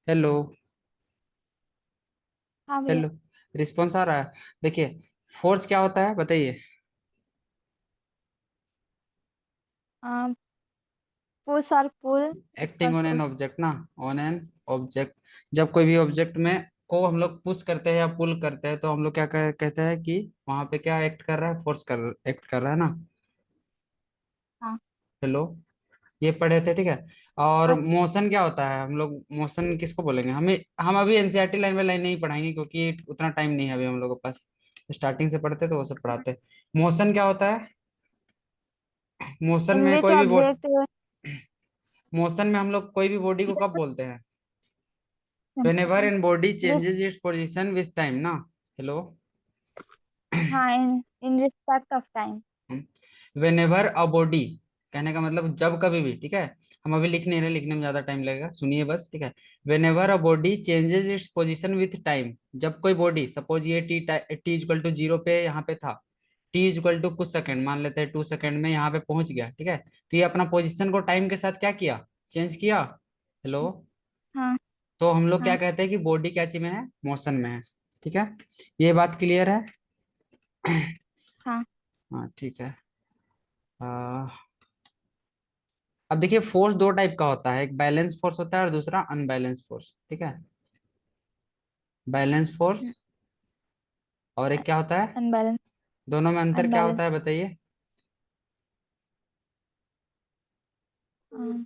Hello. हाँ भैया। Hello. Response आ रहा है। देखिए, फोर्स क्या होता है बताइए। पुश और पुल एक्टिंग पर ऑन एन फोर्स। ऑब्जेक्ट ना। On an object. जब कोई भी ऑब्जेक्ट में को हम लोग पुश करते हैं या पुल करते हैं तो हम लोग क्या कहते हैं कि वहां पे क्या एक्ट कर रहा है, फोर्स कर एक्ट कर रहा है ना। हाँ। हेलो। ये पढ़े थे, ठीक है। और हाँ। मोशन क्या होता है, हम लोग मोशन किसको बोलेंगे, हमें हम अभी एनसीईआरटी लाइन बाय लाइन नहीं पढ़ाएंगे क्योंकि उतना टाइम नहीं है अभी हम लोग के पास। स्टार्टिंग से पढ़ते तो वो सब पढ़ाते। मोशन क्या होता है। मोशन इन में विच कोई भी बॉडी। ऑब्जेक्ट। मोशन में हम लोग कोई भी बॉडी को कब बोलते हैं। whenever in body जिस changes its position with time ना। हेलो। हाँ, in in respect of time. whenever a body, कहने का मतलब जब कभी भी, ठीक है। हम अभी लिख नहीं रहे, लिखने में ज्यादा टाइम लगेगा, सुनिए बस, ठीक है। whenever a body changes its position with time, जब कोई बॉडी, सपोज ये टी इक्वल टू 0 पे यहाँ पे था। टी इक्वल टू कुछ सेकंड मान लेते हैं, 2 सेकंड में यहाँ पे पहुंच गया, ठीक है। तो ये अपना पोजिशन को टाइम के साथ क्या किया, चेंज किया। हेलो। हाँ। तो हम लोग क्या हाँ। कहते हैं कि बॉडी क्या चीज में है, मोशन में है। ठीक है। ये बात क्लियर है। हाँ। हाँ ठीक है। आ, अब देखिए, फोर्स दो टाइप का होता है, एक बैलेंस फोर्स होता है और दूसरा अनबैलेंस फोर्स, ठीक है। बैलेंस फोर्स और एक क्या होता है, अनबैलेंस। दोनों में अंतर क्या होता है अनबैलेंस। बताइए। हाँ।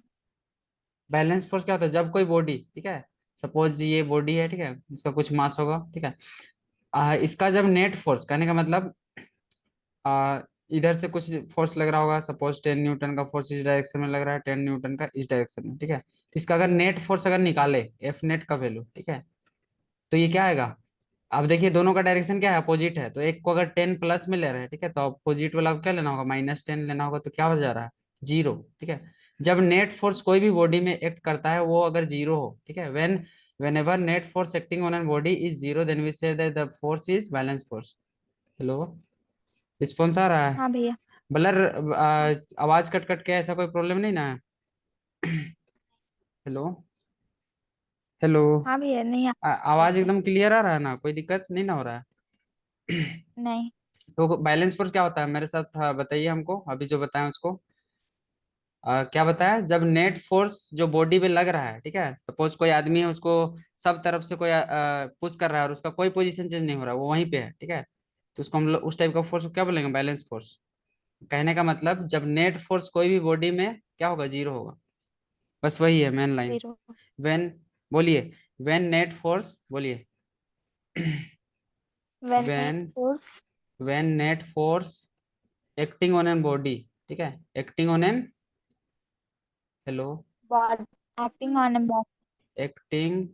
बैलेंस फोर्स क्या होता है, जब कोई बॉडी, ठीक है। सपोज ये बॉडी है, ठीक है, इसका कुछ मास होगा, ठीक है। इसका जब नेट फोर्स, कहने का मतलब आ, इधर से कुछ फोर्स लग रहा होगा, सपोज 10 न्यूटन का फोर्स इस डायरेक्शन में लग रहा है, 10 न्यूटन का इस डायरेक्शन में, ठीक है। तो इसका अगर नेट फोर्स अगर निकाले, एफ नेट का वैल्यू, ठीक है। तो ये क्या आएगा। अब देखिए दोनों का डायरेक्शन क्या है, अपोजिट है, तो एक को अगर 10 प्लस में ले रहे हैं, ठीक है, तो अपोजिट वाला को क्या लेना होगा, -10 लेना होगा, तो क्या हो जा रहा है, 0, ठीक है। जब नेट फोर्स कोई भी बॉडी में एक्ट करता है वो अगर 0 हो, ठीक है, when net force acting on an body is 0 then we say the force is balance force. Hello. Response आ रहा है। हाँ भैया। ब्लर। हाँ। आवाज कट कट के, ऐसा कोई प्रॉब्लम नहीं ना है। हेलो। हेलो। हाँ भैया, नहीं आवाज ठीक है। एकदम क्लियर आ रहा है ना, कोई दिक्कत नहीं ना हो रहा है। नहीं। तो बैलेंस फोर्स क्या होता है मेरे साथ, बताइए हमको, अभी जो बताएं उसको। क्या बताया, जब नेट फोर्स जो बॉडी पे लग रहा है, ठीक है, सपोज कोई आदमी है, उसको सब तरफ से कोई पुश कर रहा है और उसका कोई पोजीशन चेंज नहीं हो रहा, वो वहीं पे है, ठीक है। तो उसको हम लोग उस टाइप का फोर्स को क्या बोलेंगे, बैलेंस फोर्स। कहने का मतलब जब नेट फोर्स कोई भी बॉडी में क्या होगा, 0 होगा। बस वही है मेन लाइन। जीरो। वेन, बोलिए, वेन नेट फोर्स, बोलिए। When net when force. When net force acting on an body, ठीक है, acting on an, hello, body. Acting on a body. Acting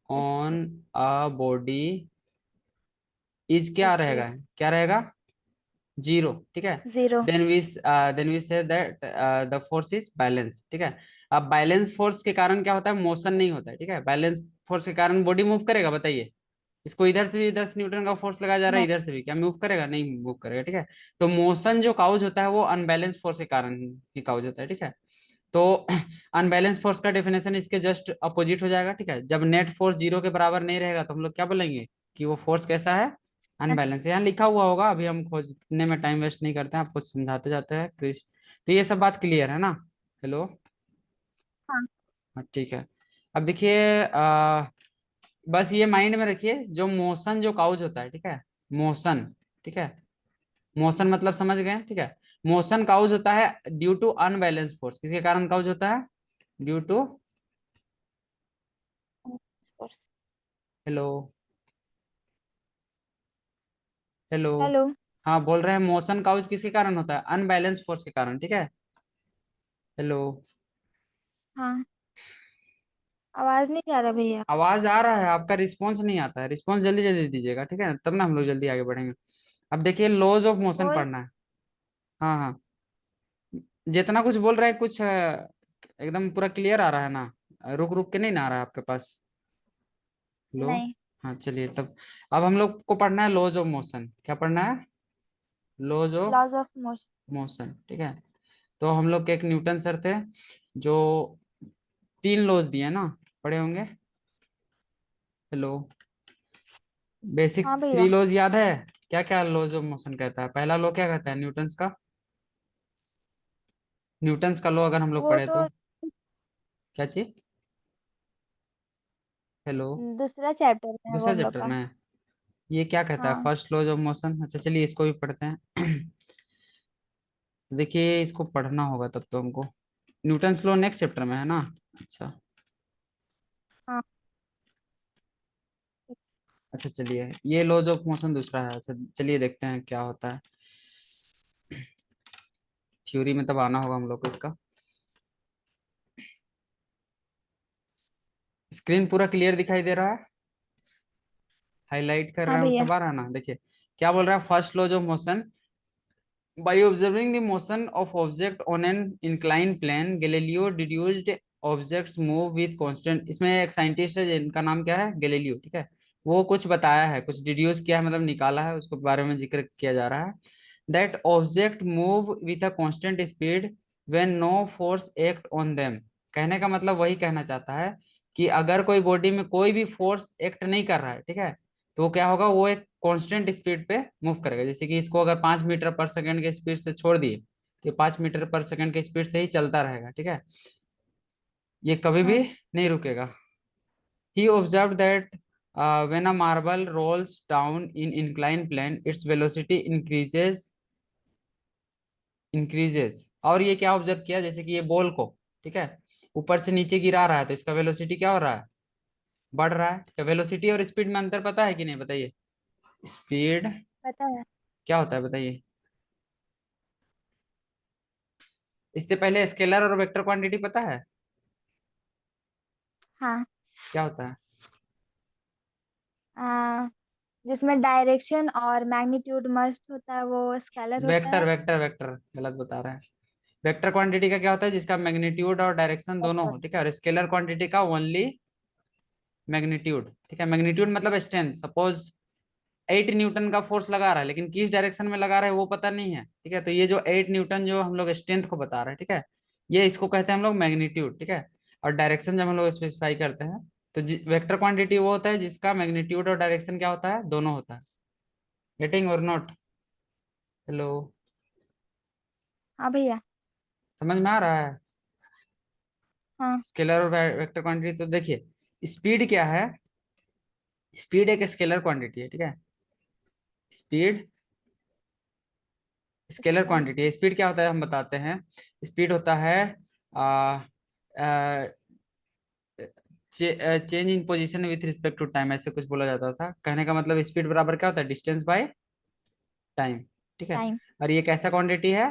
on a body is क्या okay. रहेगा, क्या रहेगा, 0, ठीक है। Zero. Then we say that the force is balance, ठीक है। अब बैलेंस फोर्स के कारण क्या होता है, मोशन नहीं होता है, ठीक है। बैलेंस फोर्स के कारण बॉडी मूव करेगा बताइए। इसको इधर से भी 10 न्यूटन का फोर्स लगाया जा रहा है, नहीं। इधर से भी, क्या मूव करेगा, नहीं मूव करेगा, ठीक है। तो मोशन जो काउज होता है वो अनबैलेंस फोर्स के कारण ही काउज होता है, ठीक है। तो अनबैलेंस फोर्स का डेफिनेशन इसके जस्ट अपोजिट हो जाएगा, ठीक है। जब नेट फोर्स 0 के बराबर नहीं रहेगा तो हम लोग क्या बोलेंगे कि वो फोर्स कैसा है, अनबैलेंस। यहाँ लिखा हुआ होगा, अभी हम खोजने में टाइम वेस्ट नहीं करते हैं, आपको समझाते जाते हैं क्रिश। तो ये सब बात क्लियर है ना। हेलो। हाँ। हाँ ठीक है। अब देखिए, बस ये माइंड में रखिए, जो मोशन जो काउज होता है, ठीक है, मोशन, ठीक है, मोशन मतलब समझ गए, ठीक है। मोशन काउज होता है ड्यू टू अनबैलेंस फोर्स, किसके कारण काउज होता है, due to, force. Hello, hello. Hello. हाँ बोल रहे हैं, मोशन काउज किसके कारण होता है, अनबैलेंस फोर्स के कारण, ठीक है। हेलो। हाँ। आवाज नहीं आ रहा भैया। आवाज आ रहा है, आपका रिस्पॉन्स नहीं आता है, रिस्पॉन्स जल्दी जल्दी दीजिएगा, ठीक है, तब ना हम लोग जल्दी आगे बढ़ेंगे। अब देखिए, लॉज ऑफ मोशन बोल। पढ़ना है। हाँ हाँ। जितना कुछ बोल रहे हैं कुछ एकदम पूरा क्लियर आ रहा है ना, रुक रुक के नहीं ना आ रहा है आपके पास। हेलो। नहीं। हाँ चलिए तब। अब हम लोग को पढ़ना है लॉज ऑफ मोशन, क्या पढ़ना है, laws of laws of motion. Motion, ठीक है। तो हम लोग के एक न्यूटन सर थे जो 3 लॉज दिए ना, पढ़े होंगे। हेलो। बेसिक हाँ थ्री भैया। लॉज याद है? क्या क्या लॉज ऑफ मोशन कहता है? पहला लॉ क्या कहता है न्यूटन्स का? न्यूटन्स का लॉ अगर हम लोग वो पढ़े तो तो क्या चीज? हेलो। दूसरा चैप्टर में है वो दूसरा हम लोग चैप्टर का। में है। ये क्या कहता है हाँ फर्स्ट लॉज ऑफ मोशन? अच्छा चलिए इसको भी पढ़ते हैं। तो देखिए इसको पढ़ना होगा तब तो हमको। न्यूटन्स लॉ नेक्स्ट चैप्टर में है ना? अच्छा। हाँ। अच्छा चलिए ये लॉज ऑफ मोशन दूसरा है। अच्छा चलिए देखते हैं क्या होता है। थ्योरी में तब आना होगा हम लोग को इसका। स्क्रीन पूरा क्लियर दिखाई दे रहा है? हाईलाइट कर हाँ रहे हैं हम भैया। सब, आ रहा है ना? देखिए क्या बोल रहा है first laws of motion. By observing the motion of object on an inclined plane, Galileo deduced objects move with constant। इसमें एक साइंटिस्ट है जिनका नाम क्या है, गैलीलियो, ठीक है। वो कुछ बताया है, कुछ डिड्यूस किया है, मतलब निकाला है, उसके बारे में जिक्र किया जा रहा है। That object move with a constant speed when no force act on them. कहने का मतलब वही कहना चाहता है कि अगर कोई बॉडी में कोई भी फोर्स एक्ट नहीं कर रहा है, ठीक है, तो क्या होगा, वो एक कांस्टेंट स्पीड पे मूव करेगा। जैसे कि इसको अगर 5 मीटर पर सेकंड के स्पीड से छोड़ दिए तो ये 5 मीटर पर सेकंड के स्पीड से ही चलता रहेगा, ठीक है। ये कभी भी हाँ। नहीं रुकेगा। He observe that when a marble rolls down in inclined plane its velocity increases। और ये क्या ऑब्जर्व किया, जैसे कि ये बॉल को, ठीक है, ऊपर से नीचे गिरा रहा है तो इसका वेलोसिटी क्या हो रहा है, बढ़ रहा है। क्या वेलोसिटी और स्पीड में अंतर पता है कि नहीं, बताइए? स्पीड पता है। क्या होता है बताइए? इससे पहले स्केलर और वेक्टर क्वांटिटी पता है हाँ। क्या होता है? आ, जिसमें डायरेक्शन और मैग्नीट्यूड मस्ट होता है वो स्केलर होता वेक्टर है। वेक्टर वेक्टर गलत बता रहे हैं। वेक्टर क्वांटिटी का क्या होता है, जिसका मैग्नीट्यूड और डायरेक्शन दोनों हो, ठीक है। और स्केलर क्वांटिटी का ओनली मैग्नीट्यूड, ठीक है। मैग्नीट्यूड मतलब स्ट्रेंथ। सपोज 8 न्यूटन का फोर्स लगा रहा है लेकिन किस डायरेक्शन में लगा रहा है वो पता नहीं है, ठीक है। तो ये जो 8 न्यूटन जो हम लोग स्ट्रेंथ को बता रहे हैं, ठीक है, ये इसको कहते हैं हम लोग मैग्नीट्यूड, ठीक है। और डायरेक्शन जब हम लोग स्पेसिफाई करते हैं तो वेक्टर क्वांटिटी वो होता है जिसका मैग्नीट्यूड और डायरेक्शन क्या होता है, दोनों होता है। गेटिंग और नॉट? हेलो। हाँ भैया। समझ में आ रहा है? हाँ। स्केलर और वेक्टर क्वांटिटी तो देखिए स्पीड क्या है। स्पीड एक स्केलर क्वांटिटी है, ठीक है। Speed scalar scalar. क्वांटिटी है। स्पीड क्या होता है हम बताते हैं। स्पीड होता है change in position with respect to time, ऐसे कुछ बोला जाता था। कहने का मतलब स्पीड बराबर क्या होता है, डिस्टेंस बाय टाइम, ठीक है। टाइम। और ये कैसा क्वांटिटी है,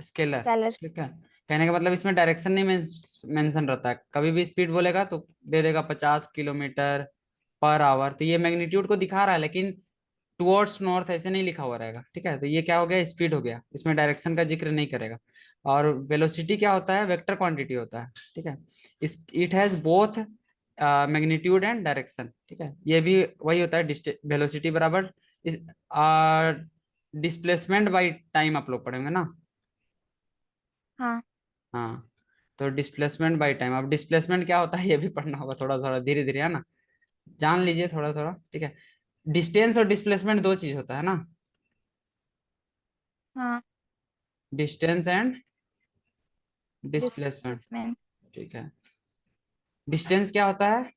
स्केलर, स्केलर। ठीक है। कहने का मतलब इसमें डायरेक्शन नहीं मेंशन रहता है। कभी भी स्पीड बोलेगा तो दे देगा 50 किलोमीटर पर आवर, तो ये मैग्नीट्यूड को दिखा रहा है लेकिन टुवर्ड्स नॉर्थ ऐसे नहीं लिखा हुआ रहेगा, ठीक है। तो ये क्या हो गया, स्पीड हो गया, इसमें डायरेक्शन का जिक्र नहीं करेगा। और वेलोसिटी क्या होता है, वेक्टर क्वांटिटी होता है, ठीक है। इस it has both magnitude and direction, ठीक है। ये भी वही होता है, वेलोसिटी बराबर इस डिस्प्लेसमेंट बाई टाइम, आप लोग पढ़ेंगे ना? हाँ। हाँ। तो डिस्प्लेसमेंट बाय टाइम, अब डिस्प्लेसमेंट क्या होता है ये भी पढ़ना होगा, थोड़ा थोड़ा धीरे धीरे, है ना? जान लीजिए थोड़ा थोड़ा, ठीक है। डिस्टेंस और डिस्प्लेसमेंट दो चीज होता है ना। हाँ। Distance and displacement, displacement. ठीक है। डिस्टेंस क्या होता है,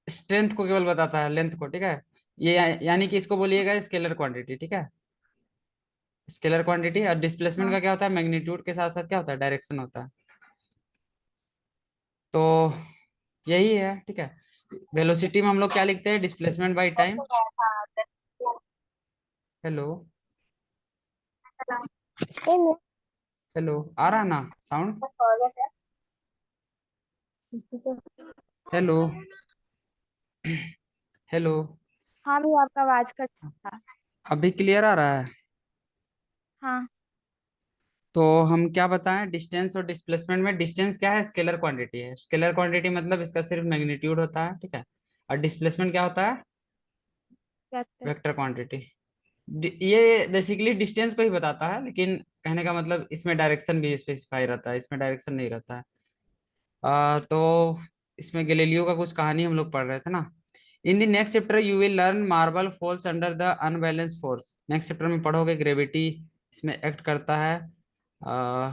स्ट्रेंथ को केवल बताता है, लेंथ को, ठीक है। ये यानी कि इसको बोलिएगा स्केलर क्वांटिटी, ठीक है। Scalar quantity. और डिस्प्लेसमेंट हाँ। का क्या होता है, मैग्नीट्यूड के साथ साथ क्या होता है, डायरेक्शन होता है। तो यही है, ठीक है। वेलोसिटी में हम लोग क्या लिखते हैं, displacement by time. Hello. Hello, आ रहा ना साउंड? हेलो। हेलो। हाँ भैया आपका आवाज कट था। अभी क्लियर आ रहा है? हाँ। तो हम क्या बताएं, डिस्टेंस और डिस्प्लेसमेंट में डिस्टेंस क्या है, स्केलर क्वांटिटी है। स्केलर क्वांटिटी मतलब इसका सिर्फ मैग्नीट्यूड होता है, ठीक है। और डिस्प्लेसमेंट क्या होता है, वेक्टर। Vector quantity. ये बेसिकली डिस्टेंस को ही बताता है, लेकिन कहने का मतलब इसमें डायरेक्शन भी स्पेसिफाई रहता है, इसमें डायरेक्शन नहीं रहता है। तो इसमें गैलीलियो का कुछ कहानी हम लोग पढ़ रहे थे ना। In the next chapter you will learn marble falls under the unbalance force. Next chapter में पढ़ोगे ग्रेविटी इसमें एक्ट करता है। आ,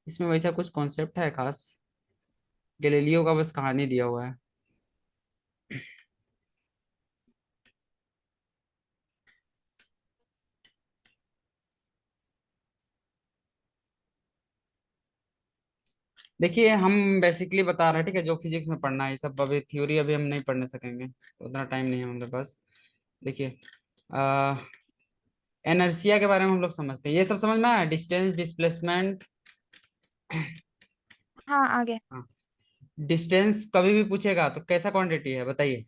इसमें वैसा कुछ कॉन्सेप्ट है खास, गैलीलियो का बस कहानी दिया हुआ है। देखिए हम बेसिकली बता रहे हैं, ठीक है, जो फिजिक्स में पढ़ना है ये सब, अभी थ्योरी अभी हम नहीं पढ़ने सकेंगे, उतना टाइम नहीं है हमारे पास। देखिए एनर्सिया के बारे में हम लोग समझते हैं, ये सब समझ में आया, डिस्टेंस डिस्प्लेसमेंट। हाँ आगे। हाँ, डिस्टेंस कभी भी पूछेगा तो कैसा क्वांटिटी है बताइए?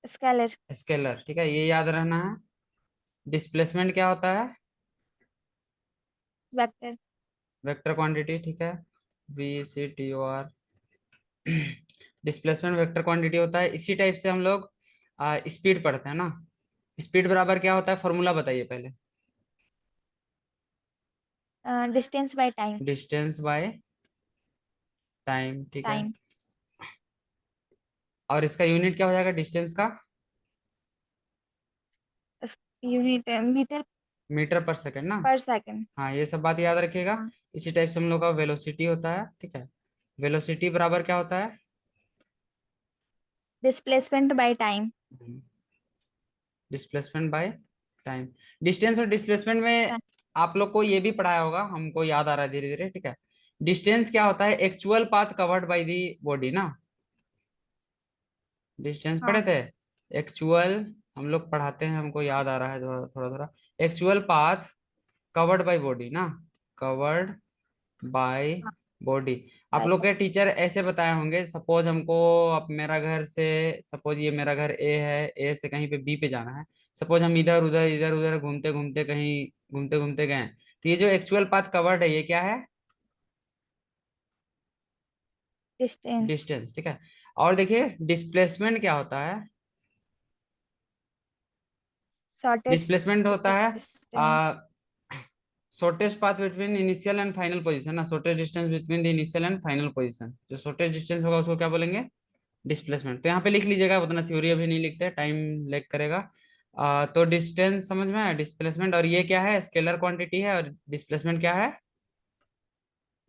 स्केलर। स्केलर, ठीक है, ये याद रहना है। डिस्प्लेसमेंट क्या होता है? वेक्टर। वेक्टर क्वांटिटी, ठीक है, VCTOR। डिस्प्लेसमेंट वेक्टर क्वांटिटी होता है। इसी टाइप से हम लोग स्पीड पढ़ते हैं ना। स्पीड बराबर क्या होता है, फॉर्मूला बताइए पहले। Distance by time. Distance by time, ठीक है। टाइम। और इसका यूनिट क्या हो जाएगा डिस्टेंस का? यूनिट मीटर मीटर पर सेकंड ना। पर सेकंड। हाँ, ये सब बात याद रखिएगा। हाँ। इसी टाइप से हम लोग का वेलोसिटी होता है, ठीक है। वेलोसिटी बराबर क्या होता है? Displacement by time. Displacement by time. Distance और डिस्प्लेसमेंट में आप लोग को ये भी पढ़ाया होगा, हमको याद आ रहा है धीरे धीरे, ठीक है। डिस्टेंस क्या होता है? Actual path covered by the body ना। डिस्टेंस पढ़े हाँ। थे? एक्चुअल, हम लोग पढ़ाते हैं, हमको याद आ रहा है थोड़ा थोड़ा थोड़ा। Actual path covered by body ना, कवर्ड बाय हाँ। बॉडी। आप बाय। लोग के टीचर ऐसे बताए होंगे, सपोज हमको, अब मेरा घर से, सपोज ये मेरा घर ए है, ए से कहीं पे बी पे जाना है। सपोज हम इधर उधर घूमते घूमते कहीं घूमते घूमते गए, तो ये जो एक्चुअल पाथ कवर्ड है ये क्या है? डिस्टेंस। डिस्टेंस, ठीक है। और देखिए डिस्प्लेसमेंट क्या होता है? डिस्प्लेसमेंट शॉर्टेस्ट होता है distance. Shortest path between initial and final position ना, shortest distance between the initial and final position, जो शॉर्टेस्ट डिस्टेंस होगा उसको क्या बोलेंगे? डिस्प्लेसमेंट। तो यहाँ पे लिख लीजिएगा, उतना थ्योरी अभी नहीं लिखते, टाइम लेग करेगा। तो डिस्टेंस समझ में आया, डिस्प्लेसमेंट, और ये क्या है? स्केलर क्वांटिटी है, और डिस्प्लेसमेंट क्या है?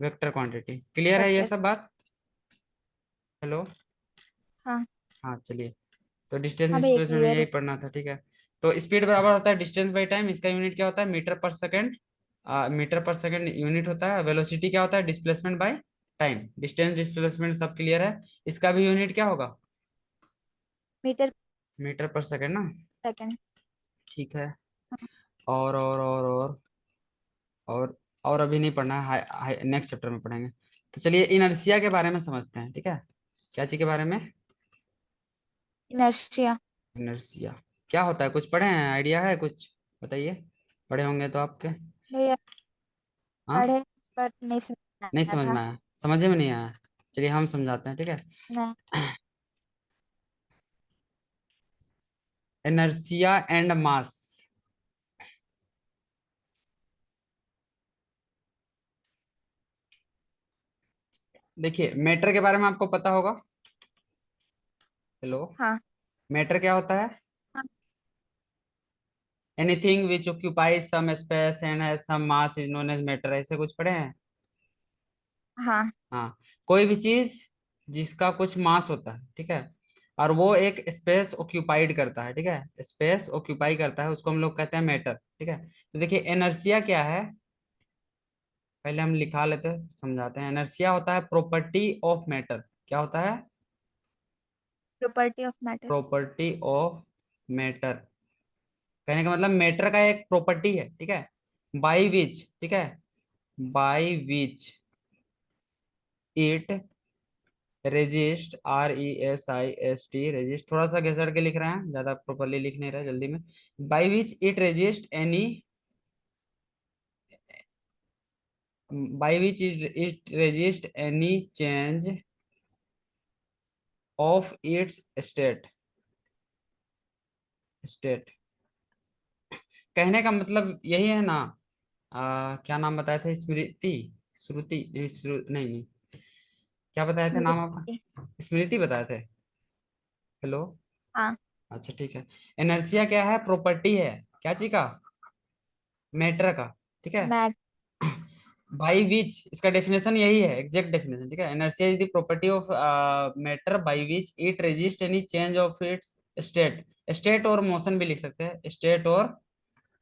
Vector quantity. क्लियर है ये वेक्टर। सब बात? हेलो। हाँ। हाँ चलिए। तो डिस्टेंस हाँ भैया डिस्प्लेसमेंट में क्लियर यही है। पढ़ना था, ठीक है। तो स्पीड बराबर होता है डिस्टेंस बाई टाइम, इसका यूनिट क्या होता है? मीटर पर सेकंड। मीटर पर सेकंड यूनिट होता है। वेलोसिटी क्या होता है? Displacement by time. Distance displacement सब क्लियर है। इसका भी यूनिट क्या होगा? मीटर मीटर पर सेकंड ना। सेकंड। ठीक है। और और और अभी नहीं पढ़ना है, नेक्स्ट चैप्टर में पढ़ेंगे। तो चलिए इनर्शिया के बारे में समझते हैं, ठीक है। क्या चीज के बारे में? इनर्शिया। इनर्शिया क्या होता है, कुछ पढ़े हैं, आइडिया है कुछ? बताइए, पढ़े होंगे तो आपके। भैया हाँ, पढ़े पर नहीं समझ नहीं आया समझ था। में आया, समझ में नहीं आया। चलिए हम समझाते हैं, ठीक है। नहीं। Inertia and mass. देखिए मैटर के बारे में आपको पता होगा। हेलो। हाँ। मैटर क्या होता है? हाँ। Anything which occupies some space and has some mass is known as matter, ऐसे कुछ पढ़े हैं? हाँ। हाँ, कोई भी चीज जिसका कुछ मास होता है, ठीक है, और वो एक स्पेस ऑक्यूपाइड करता है, ठीक है, स्पेस ऑक्यूपाई करता है, उसको हम लोग कहते हैं मैटर, ठीक है। तो देखिए एनर्शिया क्या है, पहले हम लिखा लेते हैं समझाते हैं। एनर्शिया होता है प्रॉपर्टी ऑफ मैटर। क्या होता है? Property of matter. Property of matter. कहने का मतलब मैटर का एक प्रॉपर्टी है, ठीक है, बाई विच, ठीक है, by which it resist, RESIST, resist, थोड़ा सा घसड़ के लिख रहे हैं, ज्यादा प्रॉपरली लिख नहीं रहे जल्दी में। By which it resist any, by which it resist any change of its state. कहने का मतलब यही है ना। क्या नाम बताए थे? स्मृति, श्रुति, नहीं नहीं, क्या बताए थे नाम स्मृति। आपका? स्मृति बताए थे। हेलो। हाँ। अच्छा ठीक है। इनर्शिया क्या है? प्रॉपर्टी है। क्या चीज का? मैटर का। ठीक है। मैट। बाई विच, इसका डेफिनेशन यही है, एग्जैक्ट डेफिनेशन। ठीक है। Inertia is the property of matter by which it resist any change of its state. State और मोशन भी लिख सकते हैं, स्टेट और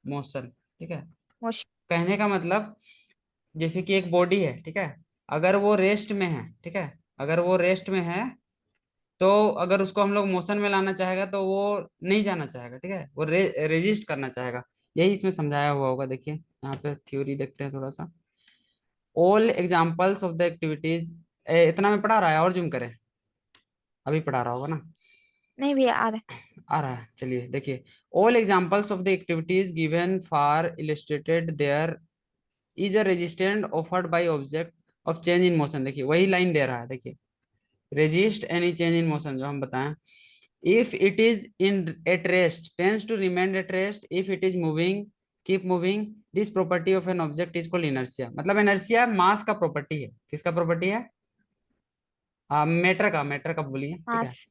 मोशन। ठीक है। मोशन। कहने का मतलब, जैसे कि एक बॉडी है, ठीक है, अगर वो रेस्ट में है, ठीक है, अगर वो रेस्ट में है, तो अगर उसको हम लोग मोशन में लाना चाहेगा तो वो नहीं जाना चाहेगा। ठीक है, वो रेजिस्ट करना चाहेगा। यही इसमें समझाया हुआ होगा। देखिए यहाँ पे थ्योरी देखते हैं थोड़ा सा। All examples of the activities, इतना में पढ़ा रहा है और जूम करें? अभी पढ़ा रहा होगा ना? नहीं भैया, आ रहा है। आ रहा है, चलिए देखिए। All examples of the activities given for illustrated there is a resistance offered by object of change in motion. देखिए वही लाइन दे रहा है, देखिए, resist any change in motion जो हम बताएं। if it is in at rest tends to remain at rest, if it is moving keep moving, this property of an object is called inertia। मतलब inertia मास का property है। किसका property है? Matter का। Matter का बोलिए, ठीक है। मास।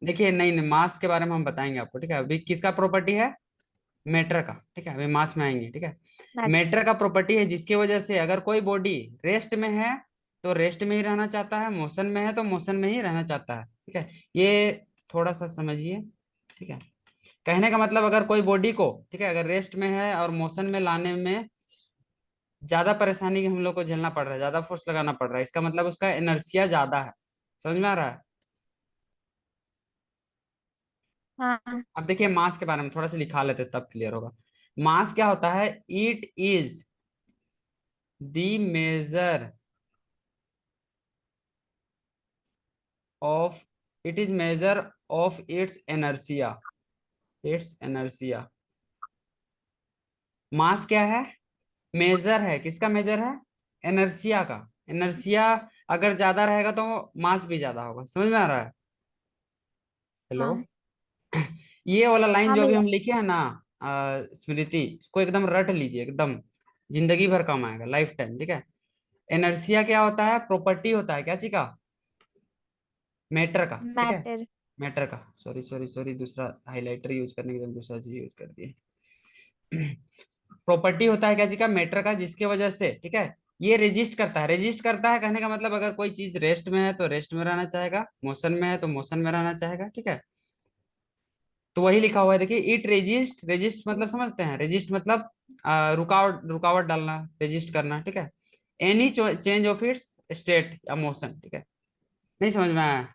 देखिए नहीं नहीं, मास के बारे में हम बताएंगे आपको। ठीक है, अभी किसका प्रॉपर्टी है? मैटर का। ठीक है, अभी मास में आएंगे। ठीक है। मैट। मैटर का प्रॉपर्टी है जिसकी वजह से अगर कोई बॉडी रेस्ट में है तो रेस्ट में ही रहना चाहता है, मोशन में है तो मोशन में ही रहना चाहता है। ठीक है, ये थोड़ा सा समझिए। ठीक है, कहने का मतलब अगर कोई बॉडी को, ठीक है, अगर रेस्ट में है और मोशन में लाने में ज्यादा परेशानी हम लोग को झेलना पड़ रहा है, ज्यादा फोर्स लगाना पड़ रहा है, इसका मतलब उसका इनर्शिया ज्यादा है। समझ में आ रहा है? हाँ। अब देखिए मास के बारे में थोड़ा सा लिखा लेते तब क्लियर होगा। मास क्या होता है? It is the measure of it is measure of its inertia। its inertia। Mass क्या है? मेजर है। किसका मेजर है? इनर्शिया का। इनर्शिया अगर ज्यादा रहेगा तो मास भी ज्यादा होगा। समझ में आ रहा है? हेलो। हाँ। ये वाला लाइन हाँ जो अभी भैया। हम लिखे हैं ना, स्मृति, इसको एकदम रट लीजिए, एकदम जिंदगी भर काम आएगा, लाइफ टाइम। ठीक है। इनर्शिया क्या होता है? प्रॉपर्टी होता है। क्या चीज का? मैटर का। ठीक है, मैटर। मैटर का। सॉरी सॉरी सॉरी, दूसरा हाइलाइटर यूज करने के लिए दूसरा चीज यूज कर दिए। प्रॉपर्टी होता है क्या जी का? मैटर का, जिसके वजह से, ठीक है, ये रेजिस्ट करता है। रेजिस्ट करता है कहने का मतलब अगर कोई चीज रेस्ट में है तो रेस्ट में रहना चाहेगा, मोशन में है तो मोशन में रहना चाहेगा। ठीक है, तो वही लिखा हुआ है, देखिए, इट रेजिस्ट। रेजिस्ट मतलब समझते हैं? रेजिस्ट मतलब रुकावट, रुकावट डालना, रेजिस्ट करना। ठीक है, any change of its state या मोशन। ठीक है, नहीं समझ में आया?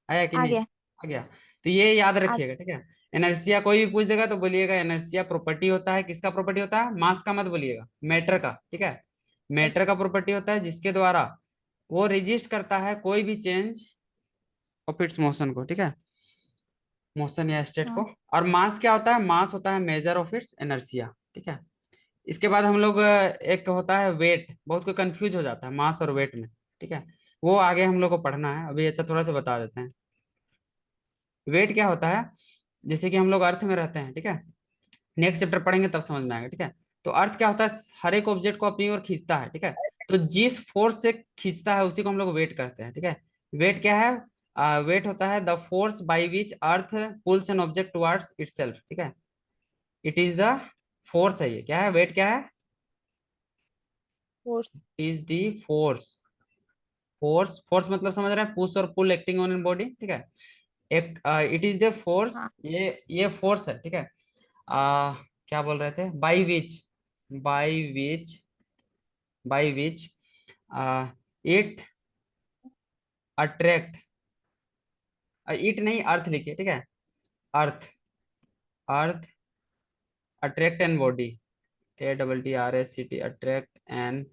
आया कि आ नहीं? गया। आ गया। तो ये याद आ। रखिएगा। ठीक है, इनर्शिया कोई भी पूछ देगा तो बोलिएगा इनर्शिया प्रॉपर्टी होता है। किसका प्रॉपर्टी होता है? मास का मत बोलिएगा, मैटर का। ठीक है, मैटर का प्रॉपर्टी होता है जिसके द्वारा वो रेजिस्ट करता है कोई भी चेंज ऑफ इट्स मोशन को। ठीक है, मोशन या स्टेट को। हाँ। और मास क्या होता है? मास होता है मेजर ऑफ इट्स इनर्शिया। ठीक है, इसके बाद हम लोग एक होता है वेट। बहुत कोई कंफ्यूज हो जाता है मास और वेट में। ठीक है, वो आगे हम लोग को पढ़ना है, अभी ऐसा थोड़ा सा बता देते हैं। वेट क्या होता है? जैसे कि हम लोग अर्थ में रहते हैं, ठीक है, नेक्स्ट चैप्टर पढ़ेंगे तब समझ में आएगा। ठीक है, तो अर्थ क्या होता है? हर एक ऑब्जेक्ट को अपनी ओर खींचता है। ठीक है, तो जिस फोर्स से खींचता है उसी को हम लोग वेट करते हैं। ठीक है, वेट क्या है? वेट होता है the force by which earth pulls an object towards itself. ठीक है, इट इज द फोर्स है। ये क्या है? वेट क्या है? Force. Is the force. Force, force मतलब समझ रहे हैं? पुश और पुल एक्टिंग ऑन एन बॉडी। ठीक है, एक इट इज द फोर्स, हाँ। ये फोर्स है। ठीक है, आ, क्या बोल रहे थे? By which, by which, by which it attract, it नहीं, अर्थ लिखिए। ठीक है, earth, earth attract an body, ATTRACT, attract an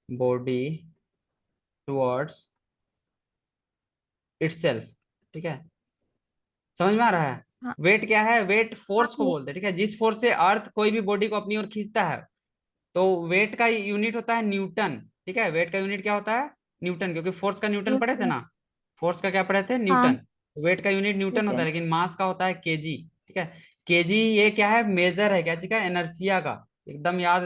body towards itself. ठीक है, समझ में आ रहा है? हाँ। वेट क्या है? वेट हाँ फोर्स को भैया। बोलते हैं। ठीक है, जिस फोर्स से अर्थ कोई भी बॉडी को अपनी ओर खींचता है, तो वेट का यूनिट होता है न्यूटन। ठीक है, वेट का यूनिट क्या होता है? न्यूटन, क्योंकि फोर्स का न्यूटन पढ़े थे न्यूटन। ना। फोर्स का क्या पढ़े थे? हाँ। न्यूटन। वेट का यूनिट न्यूटन होता है, न्यूटन। लेकिन मास का होता है केजी। ठीक है, केजी ये क्या है? मेजर है। क्या चीज का? एनर्सिया का। एकदम याद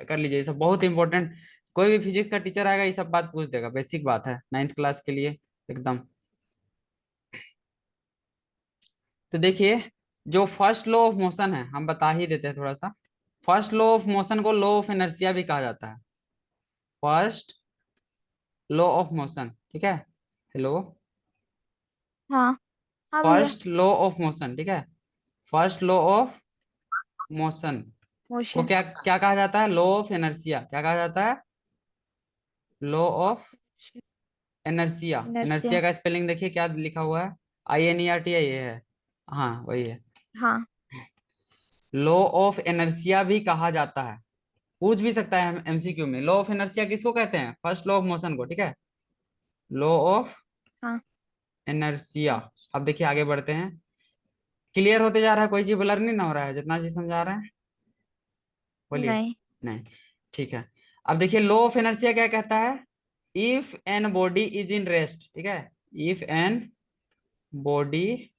कर लीजिए, ये सब बहुत इंपॉर्टेंट कोई भी फिजिक्स का टीचर आएगा ये सब बात पूछ देगा, बेसिक बात है 9th क्लास के लिए एकदम। तो देखिए, जो फर्स्ट लॉ ऑफ मोशन है हम बता ही देते हैं थोड़ा सा। फर्स्ट लॉ ऑफ मोशन को लॉ ऑफ इनर्शिया भी कहा जाता है। फर्स्ट लॉ ऑफ मोशन, ठीक है। हेलो। हाँ। हाँ भैया। फर्स्ट लॉ ऑफ मोशन, ठीक है। फर्स्ट लॉ ऑफ मोशन को मोशन। क्या क्या कहा जाता है? Law of inertia. क्या कहा जाता है? Law of inertia. Inertia. Inertia का स्पेलिंग देखिए क्या लिखा हुआ है, INERT है, ये है। हाँ वही है। हाँ। लॉ ऑफ इनर्शिया भी कहा जाता है, पूछ भी सकता है MCQ में। लॉ ऑफ इनर्शिया किसको कहते हैं? फर्स्ट लॉ ऑफ मोशन को, ठीक है। लॉ ऑफ हाँ। इनर्शिया। अब देखिए आगे बढ़ते हैं। क्लियर होते जा रहा है? कोई चीज ब्लर नहीं ना हो रहा है जितना चीज समझा रहे हैं? बोलिए। नहीं। नहीं, ठीक है। अब देखिए लॉ ऑफ इनर्शिया क्या कहता है? If an body is in rest, ठीक है। If an body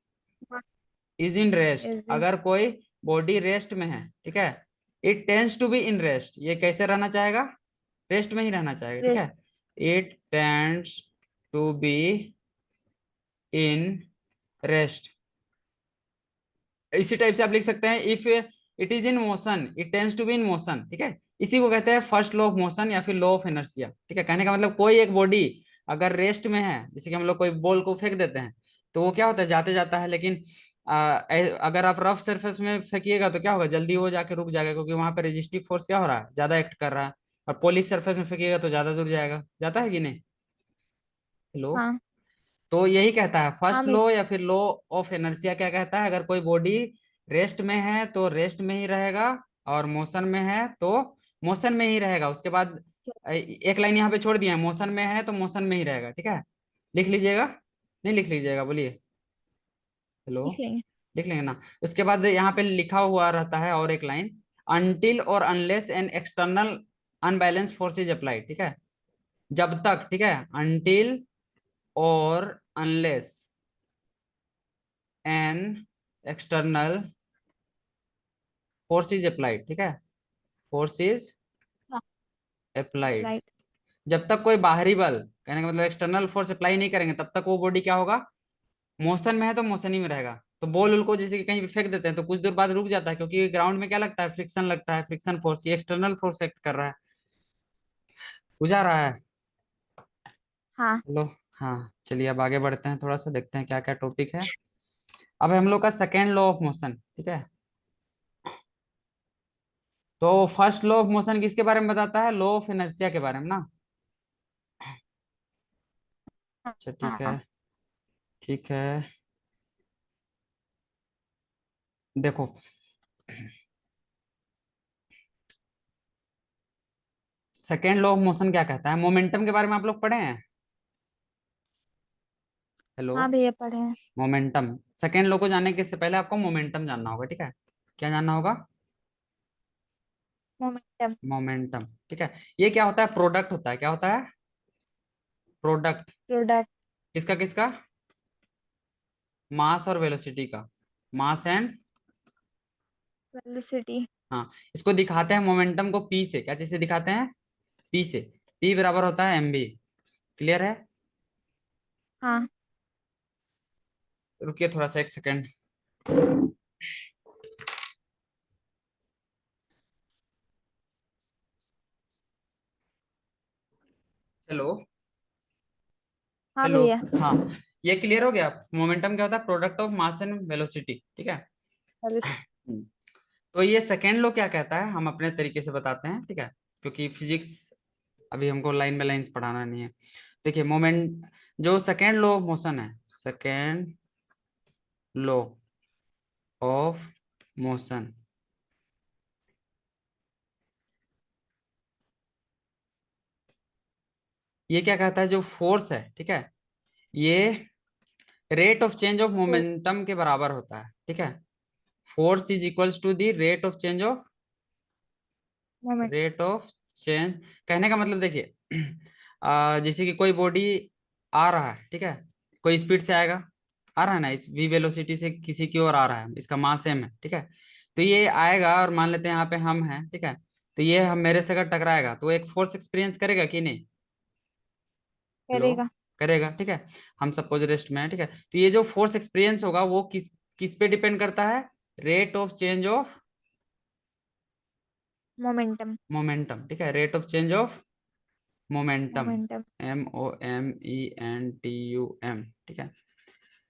is in rest, is in. अगर कोई बॉडी रेस्ट में है, ठीक है। It tends to be in rest, ये कैसे रहना चाहेगा? रेस्ट में ही रहना चाहेगा, ठीक रेस्ट। है। It tends to be in rest. इसी टाइप से आप लिख सकते हैं, if it is in motion it tends to be in motion, ठीक है। इसी को कहते हैं फर्स्ट लॉ ऑफ मोशन या फिर लॉ ऑफ इनर्शिया, ठीक है। कहने का मतलब कोई एक बॉडी अगर रेस्ट में है, जैसे कि हम लोग कोई बॉल को फेंक देते हैं, तो वो क्या होता है? जाते जाता है, लेकिन अगर आप रफ सरफेस में फेंकिएगा तो क्या होगा? जल्दी वो जाके रुक जाएगा, क्योंकि वहां पे रेजिस्टिव फोर्स क्या हो रहा है? ज्यादा एक्ट कर रहा है। और पॉलिश सरफेस में फेंकिएगा तो ज्यादा दूर जाएगा, जाता है कि नहीं? हेलो। हाँ। तो यही कहता है हाँ फर्स्ट भैया। लॉ या फिर लॉ ऑफ इनर्शिया, क्या कहता है? अगर कोई बॉडी रेस्ट में है तो रेस्ट में ही रहेगा, और मोशन में है तो मोशन में ही रहेगा। उसके बाद एक लाइन यहाँ पे छोड़ दिया है, मोशन में है तो मोशन में ही रहेगा, ठीक है। लिख लीजिएगा, नहीं लिख लीजिएगा? बोलिए। हेलो। लिख लेंगे। लिख लेंगे ना? उसके बाद यहाँ पे लिखा हुआ रहता है और एक लाइन, अनटिल और unless an external unbalance force is applied, ठीक है। जब तक, ठीक है, अनटिल और unless an external force is applied, ठीक है। फोर्स इज हाँ। अप्लाइड। अप्लाइड। जब तक कोई बाहरी बल, कहने का मतलब एक्सटर्नल फोर्स अप्लाई नहीं करेंगे, तब तक वो बॉडी क्या होगा? मोशन में है तो मोशन ही में रहेगा। तो बॉल उल को जैसे कि कहीं भी फेंक देते हैं तो कुछ देर बाद रुक जाता है, क्योंकि ग्राउंड में क्या लगता है? फ्रिक्शन लगता है, फ्रिक्शन फोर्स, ये एक्सटर्नल फोर्स एक्ट कर रहा है। बुझा रहा है? हाँ। चलो। हाँ चलिए, अब आगे बढ़ते हैं, थोड़ा सा देखते हैं क्या क्या टॉपिक है। अब हम लोग का सेकेंड लॉ ऑफ मोशन, ठीक है। तो फर्स्ट लॉ ऑफ मोशन किसके बारे में बताता है? लॉ ऑफ इनर्शिया के बारे में ना। अच्छा ठीक है। हाँ। ठीक है, देखो। सेकेंड लॉ ऑफ मोशन क्या कहता है? मोमेंटम के बारे में आप लोग पढ़े हैं? हेलो। हाँ भैया पढ़े हैं। मोमेंटम। सेकेंड लॉ को जानने के से पहले आपको मोमेंटम जानना होगा, ठीक है। क्या जानना होगा? मोमेंटम। मोमेंटम, ठीक है। ये क्या होता है? प्रोडक्ट होता है। क्या होता है? प्रोडक्ट। प्रोडक्ट। किसका किसका? मास और वेलोसिटी का। Mass and, velocity. हाँ, इसको दिखाते हैं मोमेंटम को पी से। क्या चीज से दिखाते हैं? पी से। पी बराबर होता है mv। क्लियर है? हाँ। रुकिए थोड़ा सा, 1 सेकेंड। हेलो। हाँ हेलो। भैया। हाँ, ये क्लियर हो गया? मोमेंटम क्या होता है? Product of mass and velocity, ठीक है। वेलोसिटी। हम्म। तो ये सेकेंड लॉ क्या कहता है हम अपने तरीके से बताते हैं, ठीक है। क्योंकि फिजिक्स अभी हमको लाइन बाय लाइन पढ़ाना नहीं है। देखिए मोमेंट, जो सेकेंड लॉ ऑफ मोशन है, सेकेंड लॉ ऑफ मोशन, ये क्या कहता है? जो फोर्स है, ठीक है, ये rate of change of momentum के बराबर होता है, ठीक है। Force is equals to the rate of change of, moment. Rate of change. कहने का मतलब देखिए, जैसे कि कोई बॉडी आ रहा है, ठीक है, कोई स्पीड से आएगा, आ रहा है ना, इस v वेलोसिटी से किसी की ओर आ रहा है, इसका मास m है, ठीक है। तो ये आएगा और मान लेते हैं यहाँ पे हम हैं, ठीक है। तो ये हम मेरे से अगर टकराएगा तो वो एक फोर्स एक्सपीरियंस करेगा कि नहीं? हेलो, करेगा। करेगा, ठीक है। हम सपोज रेस्ट में है, ठीक है, तो ये जो फोर्स एक्सपीरियंस होगा वो किस किस पे डिपेंड करता है? Rate of change of momentum. Momentum, ठीक है, rate of change of momentum. Momentum. MOMENTUM, ठीक है।